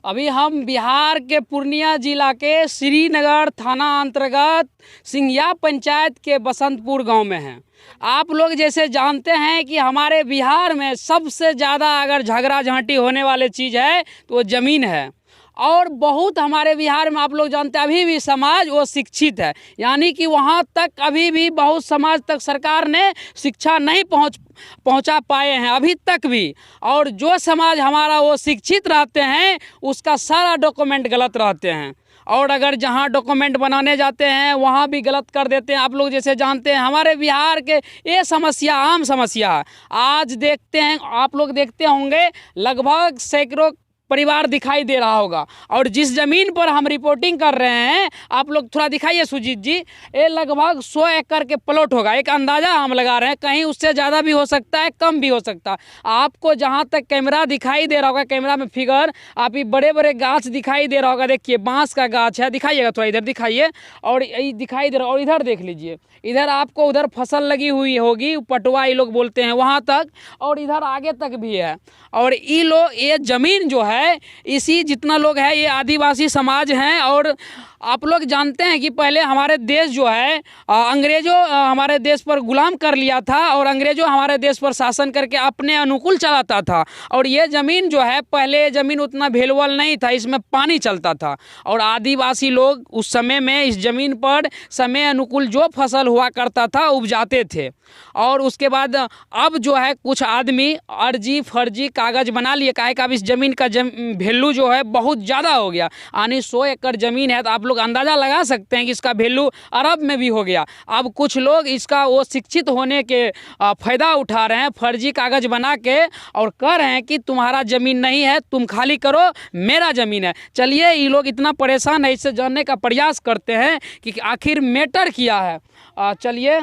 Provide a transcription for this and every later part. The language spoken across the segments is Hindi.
अभी हम बिहार के पूर्णिया जिला के श्रीनगर थाना अंतर्गत सिंघिया पंचायत के बसंतपुर गांव में हैं। आप लोग जैसे जानते हैं कि हमारे बिहार में सबसे ज़्यादा अगर झगड़ा झांटी होने वाली चीज़ है तो वो ज़मीन है। और बहुत हमारे बिहार में आप लोग जानते हैं अभी भी समाज वो शिक्षित है, यानी कि वहाँ तक अभी भी बहुत समाज तक सरकार ने शिक्षा नहीं पहुँचा पाए हैं अभी तक भी। और जो समाज हमारा वो शिक्षित रहते हैं उसका सारा डॉक्यूमेंट गलत रहते हैं, और अगर जहाँ डॉक्यूमेंट बनाने जाते हैं वहाँ भी गलत कर देते हैं। आप लोग जैसे जानते हैं हमारे बिहार के ये समस्या आम समस्या है। आज देखते हैं, आप लोग देखते होंगे लगभग सैकड़ों परिवार दिखाई दे रहा होगा, और जिस ज़मीन पर हम रिपोर्टिंग कर रहे हैं आप लोग थोड़ा दिखाइए सुजीत जी, ये लगभग 100 एकड़ के प्लॉट होगा। एक अंदाज़ा हम लगा रहे हैं, कहीं उससे ज़्यादा भी हो सकता है, कम भी हो सकता है। आपको जहाँ तक कैमरा दिखाई दे रहा होगा, कैमरा में फिगर आप ये बड़े बड़े गाछ दिखाई दे रहा होगा। देखिए बांस का गाछ है, दिखाइएगा थोड़ा इधर दिखाइए, और ये दिखाई दे रहा, और इधर देख लीजिए, इधर आपको उधर फसल लगी हुई होगी, पटवा ये लोग बोलते हैं वहाँ तक, और इधर आगे तक भी है। और ये लोग ये ज़मीन जो है इसी जितना लोग है ये आदिवासी समाज हैं। और आप लोग जानते हैं कि पहले हमारे देश जो है अंग्रेज़ों हमारे देश पर गुलाम कर लिया था, और अंग्रेज़ों हमारे देश पर शासन करके अपने अनुकूल चलाता था। और ये ज़मीन जो है पहले ज़मीन उतना वैल्यूएबल नहीं था, इसमें पानी चलता था, और आदिवासी लोग उस समय में इस ज़मीन पर समय अनुकूल जो फसल हुआ करता था उपजाते थे। और उसके बाद अब जो है कुछ आदमी अर्जी फर्जी कागज़ बना लिए, काहे का अब इस ज़मीन का वैल्यू जो है बहुत ज़्यादा हो गया। यानी 100 एकड़ ज़मीन है तो आप लोग अंदाज़ा लगा सकते हैं कि इसका वैल्यू अरब में भी हो गया। अब कुछ लोग इसका वो शिक्षित होने के फ़ायदा उठा रहे हैं, फर्जी कागज़ बना के, और कह रहे हैं कि तुम्हारा ज़मीन नहीं है, तुम खाली करो, मेरा ज़मीन है। चलिए ये लोग इतना परेशान है, इससे जानने का प्रयास करते हैं कि आखिर मैटर क्या है। चलिए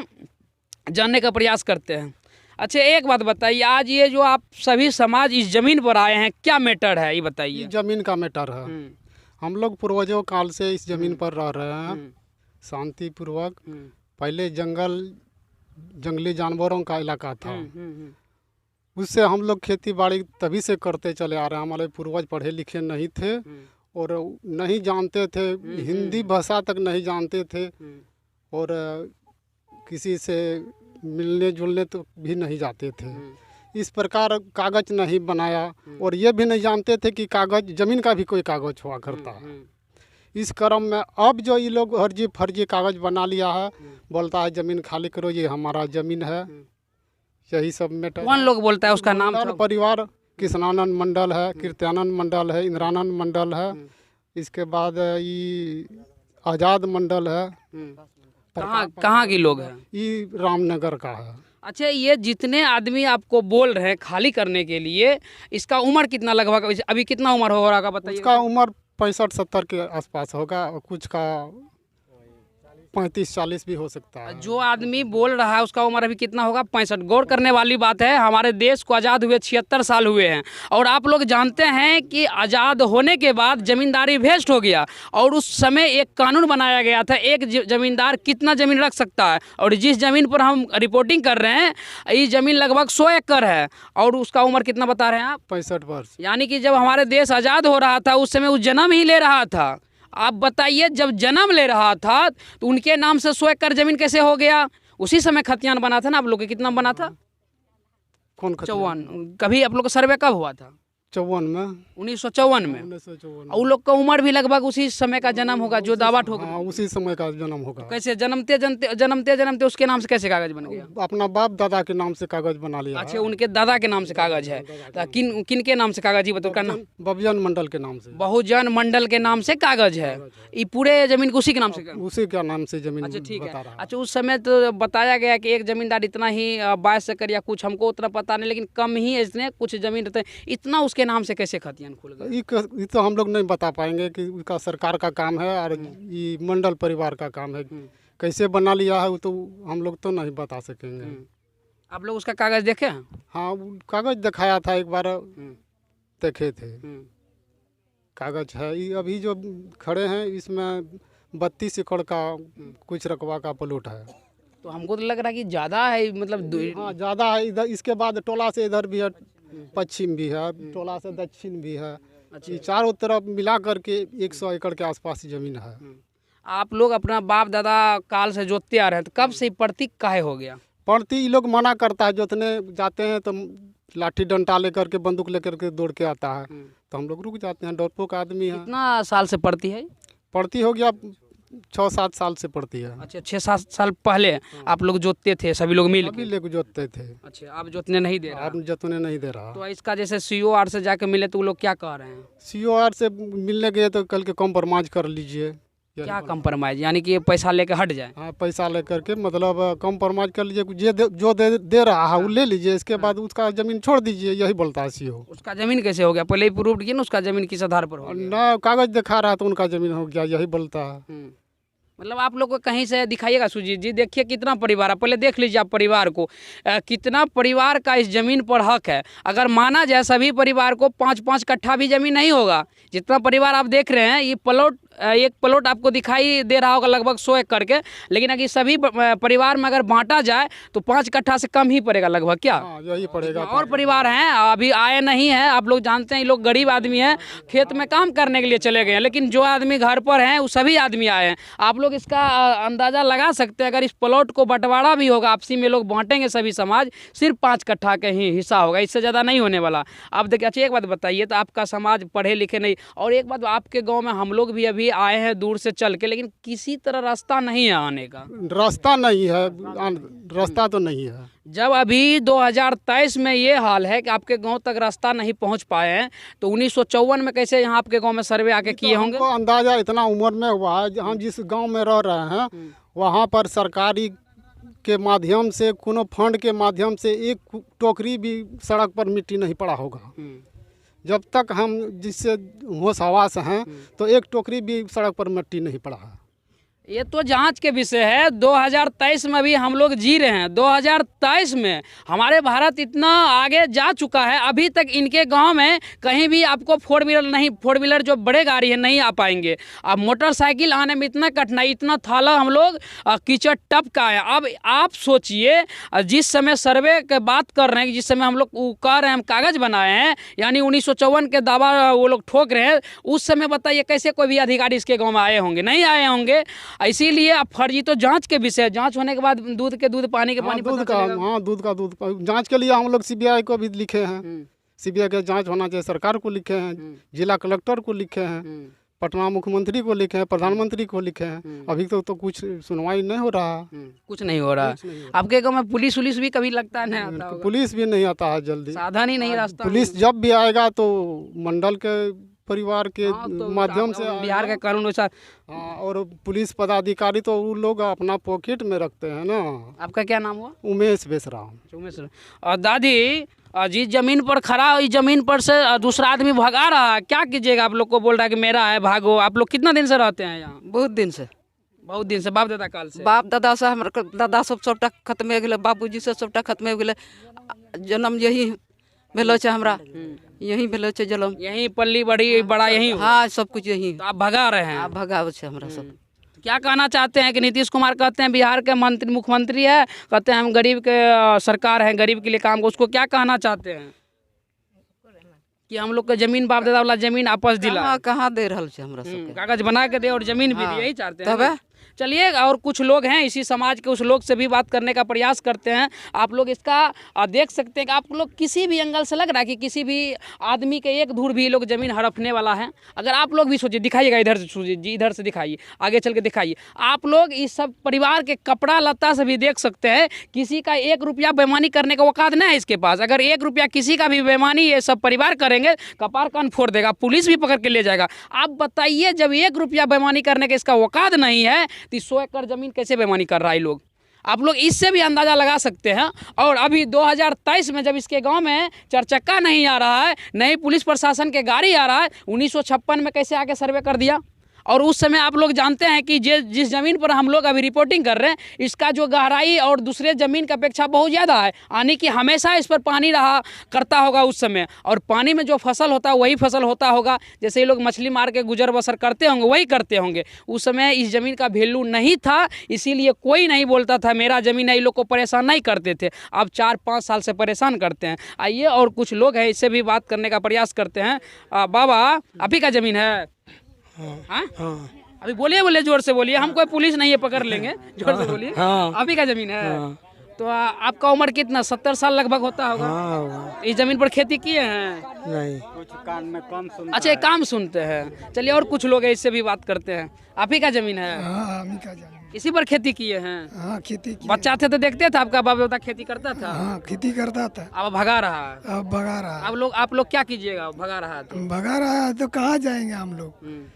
जानने का प्रयास करते हैं। अच्छा एक बात बताइए, आज ये जो आप सभी समाज इस ज़मीन पर आए हैं क्या मैटर है ये बताइए। जमीन का मैटर है। हम लोग पूर्वजों काल से इस जमीन पर रह रहे हैं शांति पूर्वक। पहले जंगली जानवरों का इलाका था, उससे हम लोग खेती बाड़ी तभी से करते चले आ रहे हैं। हमारे पूर्वज पढ़े लिखे नहीं थे और नहीं जानते थे, हिंदी भाषा तक नहीं जानते थे, और किसी से मिलने जुलने तो भी नहीं जाते थे। इस प्रकार कागज नहीं बनाया, और ये भी नहीं जानते थे कि कागज ज़मीन का भी कोई कागज हुआ करता है। इस क्रम में अब जो ये लोग अर्जी फर्जी कागज बना लिया है, बोलता है ज़मीन खाली करो, ये हमारा ज़मीन है। यही सब मैटर। कौन लोग बोलता है उसका नाम? परिवार कृष्णानंद मंडल है, कीर्त्यानंद मंडल है, इंद्रानंद मंडल है, इसके बाद ये आज़ाद मंडल है। कहाँ के लोग हैं? ये रामनगर का है। अच्छा ये जितने आदमी आपको बोल रहे हैं खाली करने के लिए, इसका उम्र कितना लगभग अभी कितना उम्र होगा बताइए। उसका उम्र 65-70 के आसपास होगा, और कुछ का 35-40 भी हो सकता है। जो आदमी बोल रहा है उसका उम्र अभी कितना होगा? 65। गौर करने वाली बात है, हमारे देश को आज़ाद हुए 76 साल हुए हैं, और आप लोग जानते हैं कि आज़ाद होने के बाद ज़मींदारी वेस्ट हो गया, और उस समय एक कानून बनाया गया था एक ज़मींदार कितना ज़मीन रख सकता है। और जिस ज़मीन पर हम रिपोर्टिंग कर रहे हैं ये ज़मीन लगभग 100 एकड़ है, और उसका उम्र कितना बता रहे हैं आप? 65 वर्ष। यानी कि जब हमारे देश आज़ाद हो रहा था उस समय वो जन्म ही ले रहा था। आप बताइए जब जन्म ले रहा था तो उनके नाम से 100 एकड़ जमीन कैसे हो गया? उसी समय खतियान बना था ना। आप लोग के कितना बना था? कौन? 54। कभी आप लोग का सर्वे कब हुआ था? 54 में। 1954 में। 1954। और लोग का उम्र भी लगभग उसी समय का जन्म होगा जो दावा ठोक। हाँ, उसी समय का जन्म होगा। कैसे जन्मते जन्मते उसके नाम से कैसे कागज बन गया? अपना बाप दादा के नाम से कागज बना लिया। अच्छा उनके दादा के नाम से कागज है। तो किन के नाम से कागज? बताओ का नाम? बहुजन मंडल के नाम से। बहुजन मंडल के नाम से कागज है। ये पूरे जमीन उसी के नाम से? उसी के नाम से जमीन। अच्छा ठीक है। अच्छा उस समय तो बताया गया कि एक जमींदार इतना ही 22 एकड़ या कुछ, हमको उतना पता नहीं, लेकिन कम ही इसने कुछ जमीन रहते, इतना उसके नाम से कैसे खतियान खुल गए? ये तो हम लोग नहीं बता पाएंगे कि उसका सरकार का काम है और ये मंडल परिवार का काम है। कैसे बना लिया है वो तो हम लोग तो नहीं बता सकेंगे। आप लोग उसका कागज देखे हैं? हाँ कागज दिखाया था एक बार, देखे थे। कागज है ये अभी जो खड़े हैं, इसमें 32 एकड़ का कुछ रकबा का प्लॉट है। तो हमको तो लग रहा है कि ज़्यादा है, मतलब हाँ ज़्यादा है। इधर इसके बाद टोला से इधर भी है, पश्चिम भी है, टोला से दक्षिण भी है, अच्छा। ये चारों तरफ मिला करके 100 एकड़ के आसपास ज़मीन है। आप लोग अपना बाप दादा काल से जोतते आ रहे हैं, तो कब से प्रतीक काहे हो गया? पड़ती ये लोग मना करता है, जोतने जाते हैं तो लाठी डंडा लेकर के बंदूक लेकर के दौड़ के आता है, तो हम लोग रुक जाते हैं। डरपोक आदमी है। कितना साल से पड़ती है? पड़ती हो गया 6-7 साल से पड़ती है। अच्छा, 6-7 साल पहले आप लोग जोतते थे, सभी लोग मिल अभी के? लोग जोतते थे, अच्छा, अब जोतने नहीं दे रहा। अब जोतने नहीं दे रहा। तो इसका जैसे COR से जाके मिले तो वो लोग क्या कह रहे हैं? COR से मिलने गए तो कल के कॉम्प्रोमाइज कर लीजिए। क्या कंप्रोमाइज, यानी कि ये पैसा लेके हट जाए? हाँ, पैसा लेकर के मतलब कॉम्प्रोमाइज कर लीजिए, जो दे रहा है वो ले लीजिए, इसके बाद उसका ज़मीन छोड़ दीजिए, यही बोलता है CO। उसका जमीन कैसे हो गया? पहले ही प्रूव किया ना, उसका जमीन किस आधार पर हो गया? ना कागज दिखा रहा है तो उनका ज़मीन हो गया, यही बोलता है। मतलब आप लोग को कहीं से दिखाइएगा सुजीत जी, देखिए कितना परिवार है, पहले देख लीजिए आप परिवार को, कितना परिवार का इस ज़मीन पर हक है। अगर माना जाए सभी परिवार को 5-5 कट्ठा भी ज़मीन नहीं होगा, जितना परिवार आप देख रहे हैं, ये प्लॉट एक प्लॉट आपको दिखाई दे रहा होगा लगभग 100 एकड़ के, लेकिन अगर सभी परिवार में अगर बांटा जाए तो 5 कट्ठा से कम ही पड़ेगा लगभग। क्या हाँ, यही पड़ेगा। और परिवार हैं अभी आए नहीं हैं, आप लोग जानते हैं, ये लोग गरीब आदमी हैं, खेत में काम करने के लिए चले गए हैं, लेकिन जो आदमी घर पर हैं वो सभी आदमी आए हैं। आप लोग इसका अंदाज़ा लगा सकते हैं, अगर इस प्लॉट को बंटवारा भी होगा, आपसी में लोग बांटेंगे सभी समाज, सिर्फ 5 कट्ठा का ही हिस्सा होगा, इससे ज़्यादा नहीं होने वाला। आप देखिए, अच्छा एक बात बताइए, तो आपका समाज पढ़े लिखे नहीं, और एक बात, आपके गाँव में हम लोग भी अभी आए हैं दूर से चल के, लेकिन किसी तरह रास्ता नहीं है आने का। रास्ता नहीं है, रास्ता तो नहीं है। जब अभी 2023 में ये हाल है कि आपके गांव तक रास्ता नहीं पहुंच पाए हैं, तो 1954 में कैसे यहाँ आपके गांव में सर्वे आके किए होंगे? हमको अंदाजा इतना उम्र में हुआ है, हम जिस गांव में रह रहे हैं वहाँ पर सरकारी के माध्यम से, कोनो फंड के माध्यम से एक टोकरी भी सड़क पर मिट्टी नहीं पड़ा होगा। जब तक हम जिससे होश हवास हैं, तो एक टोकरी भी सड़क पर मिट्टी नहीं पड़ा है। ये तो जांच के विषय है। 2023 में भी हम लोग जी रहे हैं। 2023 में हमारे भारत इतना आगे जा चुका है, अभी तक इनके गांव में कहीं भी आपको 4 व्हीलर नहीं, 4 व्हीलर जो बड़े गाड़ी है नहीं आ पाएंगे। अब मोटरसाइकिल आने में इतना कठिनाई, इतना थाला हम लोग कीचड़ टप का है। अब आप सोचिए, जिस समय सर्वे की बात कर रहे हैं, जिस समय हम लोग कह रहे हैं हम कागज़ बनाए हैं, यानी 1954 के दावा वो लोग ठोक रहे हैं, उस समय बताइए कैसे कोई भी अधिकारी इसके गाँव में आए होंगे? नहीं आए होंगे। इसीलिए अब फर्जी तो जांच के विषय, जांच होने के बाद दूध के दूध, पानी के पानी, दूध का, हाँ दूध का दूध। जांच के लिए हम लोग CBI को भी लिखे हैं, CBI का जांच होना चाहिए, सरकार को लिखे हैं, जिला कलेक्टर को लिखे हैं, पटना मुख्यमंत्री को लिखे हैं, प्रधानमंत्री को लिखे हैं। अभी तो कुछ सुनवाई नहीं हो रहा। कुछ नहीं हो रहा। आपके गाँव में पुलिस भी कभी लगता है नहीं आता होगा? पुलिस भी नहीं आता है जल्दी, साधन ही नहीं रास्ता। पुलिस जब भी आएगा तो मंडल के परिवार के माध्यम से, बिहार का कानून वैसा। हाँ, और पुलिस पदाधिकारी तो वो लोग अपना पॉकेट में रखते हैं ना। आपका क्या नाम हुआ? उमेश बेसराम। उमेश। और दादी, जिस जमीन पर खड़ा, इस जमीन पर से दूसरा आदमी भगा रहा है, क्या कीजिएगा? आप लोग को बोल रहा है कि मेरा है, भागो। आप लोग कितना दिन से रहते हैं यहाँ? बहुत दिन से। बहुत दिन से, बाप दादा काल से? बाप दादा से हमारे दादा सब सबटा खत्म हो गए, बाबूजी से सबटा खत्म हो गए। जन्म यही भेलो छे हमरा, यही भेलो छे जन्म, यही पल्ली बड़ी बड़ा यही? हाँ, सब कुछ यही। तो आप भगा रहे हैं? आप भगाव छे हमरा सब। क्या कहना चाहते हैं कि नीतीश कुमार कहते हैं बिहार के मंत्री, मुख्यमंत्री है, कहते हैं हम गरीब के सरकार है, गरीब के लिए काम, उसको क्या कहना चाहते हैं कि हम लोग के जमीन, बाप दादा वाला जमीन वापस दिला? कहाँ दे रहा छे हमरा सब? कागज बना के दे और जमीन भी दी, यही चाहते हैं? तब चलिए, और कुछ लोग हैं इसी समाज के, उस लोग से भी बात करने का प्रयास करते हैं। आप लोग इसका देख सकते हैं कि आप लोग किसी भी एंगल से लग रहा है कि किसी भी आदमी के एक धूर भी लोग ज़मीन हड़पने वाला है। अगर आप लोग भी सोचिए, दिखाइएगा इधर से, सुजीत जी इधर से दिखाइए, आगे चल के दिखाइए। आप लोग इस सब परिवार के कपड़ा लत्ता से भी देख सकते हैं, किसी का 1 रुपया बेईमानी करने का औकात नहीं है इसके पास। अगर 1 रुपया किसी का भी बेईमानी ये सब परिवार करेंगे, कपार कान फोड़ देगा, पुलिस भी पकड़ के ले जाएगा। आप बताइए, जब 1 रुपया बेईमानी करने का इसका औकात नहीं है, तो 100 एकड़ जमीन कैसे बेईमानी कर रहा है लोग? आप लोग इससे भी अंदाज़ा लगा सकते हैं। और अभी 2023 में जब इसके गांव में 4 चक्का नहीं आ रहा है, नहीं पुलिस प्रशासन के गाड़ी आ रहा है, 1956 में कैसे आके सर्वे कर दिया? और उस समय आप लोग जानते हैं कि जिस ज़मीन पर हम लोग अभी रिपोर्टिंग कर रहे हैं, इसका जो गहराई और दूसरे ज़मीन की अपेक्षा बहुत ज़्यादा है, यानी कि हमेशा इस पर पानी रहा करता होगा उस समय, और पानी में जो फसल होता है वही फसल होता होगा। जैसे ये लोग मछली मार के गुजर बसर करते होंगे वही करते होंगे। उस समय इस ज़मीन का वैल्यू नहीं था, इसीलिए कोई नहीं बोलता था मेरा ज़मीन है, ये लोग को परेशान नहीं करते थे। अब 4-5 साल से परेशान करते हैं। आइए और कुछ लोग हैं, इससे भी बात करने का प्रयास करते हैं। बाबा, आप ही का ज़मीन है? हाँ हाँ, अभी बोलिए जोर से बोलिए, हम कोई पुलिस नहीं है, पकड़ लेंगे, जोर से बोलिए। आप ही का ज़मीन है? तो आपका उम्र कितना? 70 साल लगभग होता होगा। इस ज़मीन पर खेती किए हैं? नहीं, कुछ कान में कम सुनते। अच्छा, काम सुनते हैं। चलिए और कुछ लोग हैं, इससे भी बात करते हैं। आप ही का ज़मीन है? हाँ, हम ही का ज़मीन। इसी पर खेती किए हैं? हाँ, खेती की। बच्चा थे तो देखते थे आपका बाप दादा खेती करता था? हाँ, खेती करता था। अब भगा रहा है? अब भगा रहा है। आप लोग क्या कीजिएगा? भगा रहा है तो? भगा रहा है तो कहाँ जाएंगे हम लोग?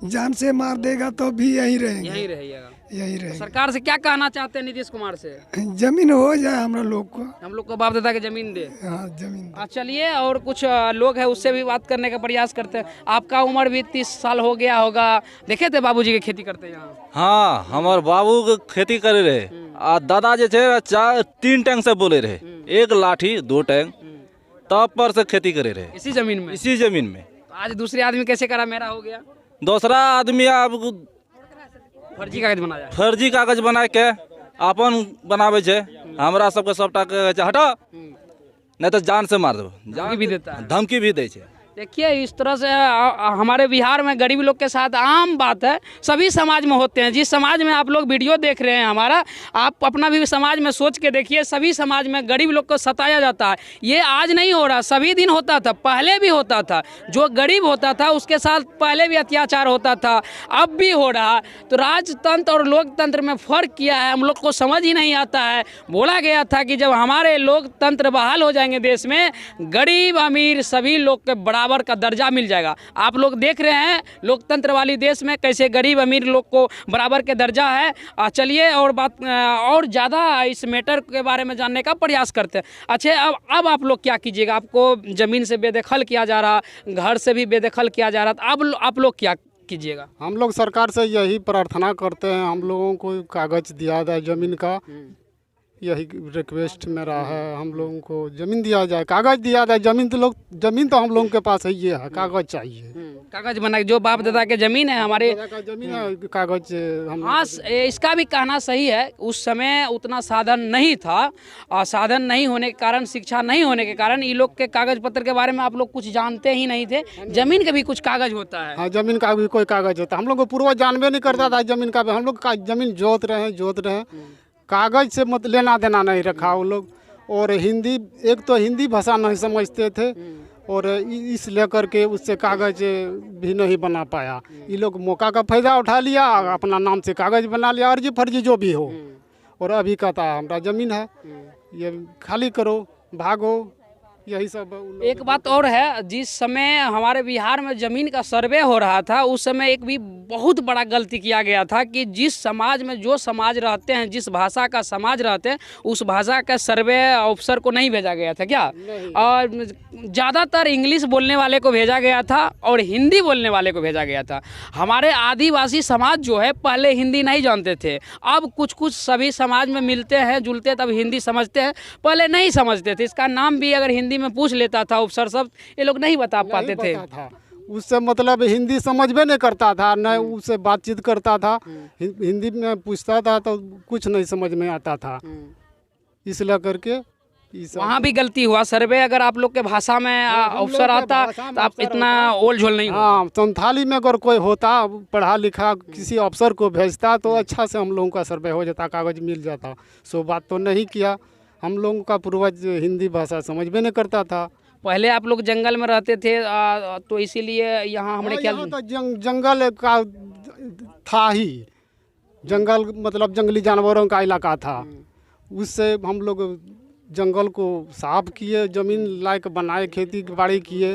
जान से मार देगा तो भी यहीं रहेंगे। यहीं रहिएगा? यहीं रहेंगे। सरकार से क्या कहना चाहते हैं नीतीश कुमार से? जमीन हो जाए हम लोग को। हम लोग को बाप दादा की जमीन दे। हाँ, जमीन। चलिए और कुछ लोग हैं, उससे भी बात करने का प्रयास करते हैं। आपका उम्र भी 30 साल हो गया होगा, देखे थे बाबूजी के खेती करते यहाँ? हाँ, हमारे बाबू के खेती करे रहे आ दादा जे छे 3 टैंक से बोले रहे, 1 लाठी 2 टैंक, तब पर से खेती करे रहे इसी जमीन में? इसी जमीन में। आज दूसरे आदमी कैसे करा मेरा हो गया? दूसरा आदमी अब फर्जी कागज बनाया? फर्जी कागज बना के अपन बनावे छे। हमरा सबके सबटा कहे छे हटो, नहीं तो जान से मार देबो। धमकी भी देता है? धमकी भी दे छे। देखिए इस तरह से हमारे बिहार में गरीब लोग के साथ आम बात है, सभी समाज में होते हैं। जिस समाज में आप लोग वीडियो देख रहे हैं हमारा, आप अपना भी समाज में सोच के देखिए, सभी समाज में गरीब लोग को सताया जाता है। ये आज नहीं हो रहा, सभी दिन होता था, पहले भी होता था। जो गरीब होता था उसके साथ पहले भी अत्याचार होता था, अब भी हो रहा। तो राजतंत्र और लोकतंत्र में फ़र्क किया है, हम लोग को समझ ही नहीं आता है। बोला गया था कि जब हमारे लोकतंत्र बहाल हो जाएंगे देश में, गरीब अमीर सभी लोग के बराबर का दर्जा मिल जाएगा। आप लोग देख रहे हैं लोकतंत्र वाली देश में कैसे गरीब अमीर लोग को बराबर के दर्जा है। चलिए और बात और ज़्यादा इस मैटर के बारे में जानने का प्रयास करते हैं। अच्छा, अब आप लोग क्या कीजिएगा? आपको ज़मीन से बेदखल किया जा रहा, घर से भी बेदखल किया जा रहा, तो अब आप लोग क्या कीजिएगा? हम लोग सरकार से यही प्रार्थना करते हैं, हम लोगों को कागज दिया जाए ज़मीन का, यही रिक्वेस्ट मेरा है। हम लोगों को ज़मीन दिया जाए, कागज दिया जाए। ज़मीन तो हम लोगों के पास है, ये है, कागज चाहिए। कागज बना, जो बाप दादा के ज़मीन है हमारे ज़मीन है, कागज हम। हाँ, इसका भी कहना सही है। उस समय उतना साधन नहीं था, और साधन नहीं होने के कारण, शिक्षा नहीं होने के कारण, ये लोग के कागज पत्र के बारे में आप लोग कुछ जानते ही नहीं थे। ज़मीन का भी कुछ कागज होता है? हाँ, ज़मीन का भी कोई कागज होता है। हम लोग को पूर्वज जानबे नहीं करता था ज़मीन का। हम लोग ज़मीन जोत रहे, कागज से मत लेना देना नहीं रखा वो लोग। और हिंदी, एक तो हिंदी भाषा नहीं समझते थे, और इस लेकर के उससे कागज भी नहीं बना पाया। ये लोग मौका का फ़ायदा उठा लिया, अपना नाम से कागज बना लिया, अर्जी फर्जी जो भी हो। और अभी कहता है हमारा ज़मीन है, ये खाली करो, भागो, यही सब। एक बात और है, जिस समय हमारे बिहार में ज़मीन का सर्वे हो रहा था, उस समय एक भी बहुत बड़ा गलती किया गया था कि जिस समाज में जो समाज रहते हैं, जिस भाषा का समाज रहते हैं, उस भाषा का सर्वे ऑफिसर को नहीं भेजा गया था क्या? और ज़्यादातर इंग्लिश बोलने वाले को भेजा गया था और हिंदी बोलने वाले को भेजा गया था। हमारे आदिवासी समाज जो है पहले हिंदी नहीं जानते थे, अब कुछ सभी समाज में मिलते हैं जुलते तब हिंदी समझते हैं, पहले नहीं समझते थे। इसका नाम भी अगर हिंदी में पूछ लेता था अफसर सब, ये लोग नहीं बता पाते थे। उससे मतलब हिंदी समझ में नहीं करता था, न उससे बातचीत करता था, हिंदी में पूछता था तो कुछ नहीं समझ में आता था। इसलिए करके वहाँ भी गलती हुआ। सर्वे अगर आप लोग के भाषा में अफसर आता तो आप इतना ओल झोल नहीं। हाँ, संथाली में अगर कोई होता पढ़ा लिखा, किसी अफसर को भेजता तो अच्छा से हम लोगों का सर्वे हो जाता, कागज मिल जाता। सो बात तो नहीं किया। हम लोगों का पूर्वज हिंदी भाषा समझ में नहीं करता था। पहले आप लोग जंगल में रहते थे तो इसीलिए यहाँ हमने क्या तो जंगल का था ही, जंगल मतलब जंगली जानवरों का इलाका था। उससे हम लोग जंगल को साफ किए, ज़मीन लायक बनाए, खेती बाड़ी किए।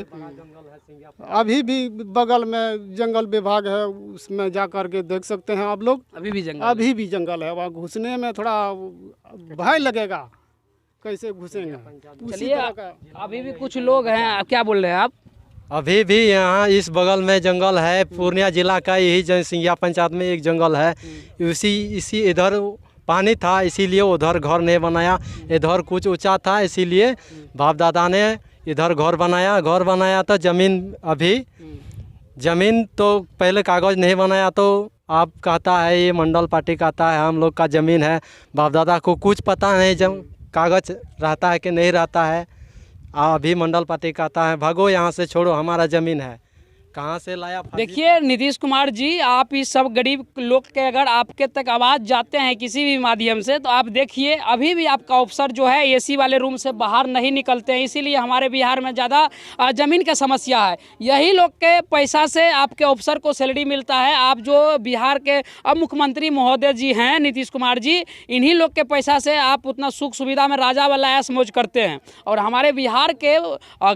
अभी भी बगल में जंगल विभाग है, उसमें जा कर के देख सकते हैं आप लोग। अभी भी जंगल है। वहाँ घुसने में थोड़ा भय लगेगा, कैसे घुसेंगे। चलिए, अभी भी कुछ लोग हैं। क्या बोल रहे हैं आप? अभी भी यहाँ इस बगल में जंगल है, पूर्णिया जिला का यही सिंघिया पंचायत में एक जंगल है। इसी इधर पानी था, इसीलिए उधर घर नहीं बनाया। इधर कुछ ऊंचा था, इसीलिए बाप दादा ने इधर घर बनाया तो ज़मीन तो पहले कागज़ नहीं बनाया, तो आप कहता है ये मंडल पार्टी कहता है हम लोग का ज़मीन है। बाप दादा को कुछ पता नहीं जब कागज़ रहता है कि नहीं रहता है। अभी मंडल पार्टी कहता है भागो यहाँ से, छोड़ो हमारा ज़मीन है, कहाँ से लाया। देखिए नीतीश कुमार जी, आप इस सब गरीब लोग के अगर आपके तक आवाज़ जाते हैं किसी भी माध्यम से, तो आप देखिए अभी भी आपका अफसर जो है एसी वाले रूम से बाहर नहीं निकलते हैं। इसीलिए हमारे बिहार में ज़्यादा ज़मीन का समस्या है। यही लोग के पैसा से आपके अफसर को सैलरी मिलता है। आप जो बिहार के अब मुख्यमंत्री महोदय जी हैं नीतीश कुमार जी, इन्हीं लोग के पैसा से आप उतना सुख सुविधा में राजा वाला ऐश मौज करते हैं। और हमारे बिहार के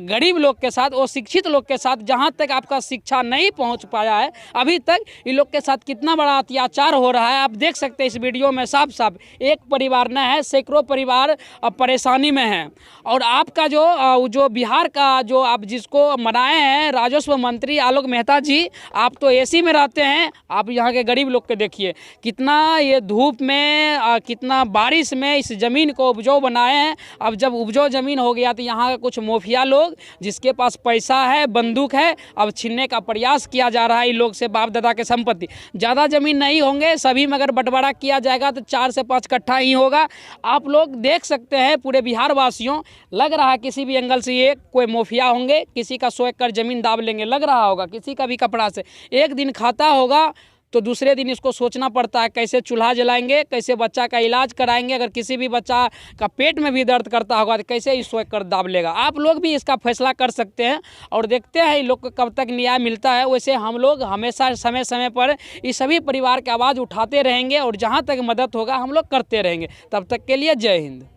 गरीब लोग के साथ, वो शिक्षित लोग के साथ जहाँ तक आपका शिक्षा नहीं पहुंच पाया है अभी तक, इन लोग के साथ कितना बड़ा अत्याचार हो रहा है आप देख सकते हैं इस वीडियो में साफ साफ। एक परिवार न है, सैकड़ों परिवार परेशानी में हैं। और आपका जो बिहार का जो आप जिसको मनाए हैं राजस्व मंत्री आलोक मेहता जी, आप तो एसी में रहते हैं। आप यहाँ के गरीब लोग के देखिए कितना ये धूप में कितना बारिश में इस ज़मीन को उपजाऊ बनाए हैं। अब जब उपजाऊ ज़मीन हो गया तो यहाँ के कुछ माफिया लोग जिसके पास पैसा है, बंदूक है, अब छीनने का प्रयास किया जा रहा है इन लोग से बाप दादा के संपत्ति। ज़्यादा ज़मीन नहीं होंगे, सभी में अगर बंटवारा किया जाएगा तो 4 से 5 कट्ठा ही होगा। आप लोग देख सकते हैं पूरे बिहार वासियों, लग रहा है किसी भी एंगल से ये कोई माफिया होंगे, किसी का 100 एकड़ ज़मीन दाब लेंगे, लग रहा होगा किसी का भी कपड़ा से। एक दिन खाता होगा तो दूसरे दिन इसको सोचना पड़ता है कैसे चूल्हा जलाएंगे, कैसे बच्चा का इलाज कराएंगे। अगर किसी भी बच्चा का पेट में भी दर्द करता होगा तो कैसे इस 100 एकड़ दाब लेगा। आप लोग भी इसका फैसला कर सकते हैं और देखते हैं इन लोग को कब तक न्याय मिलता है। वैसे हम लोग हमेशा समय समय पर इस सभी परिवार की आवाज़ उठाते रहेंगे और जहाँ तक मदद होगा हम लोग करते रहेंगे। तब तक के लिए जय हिंद।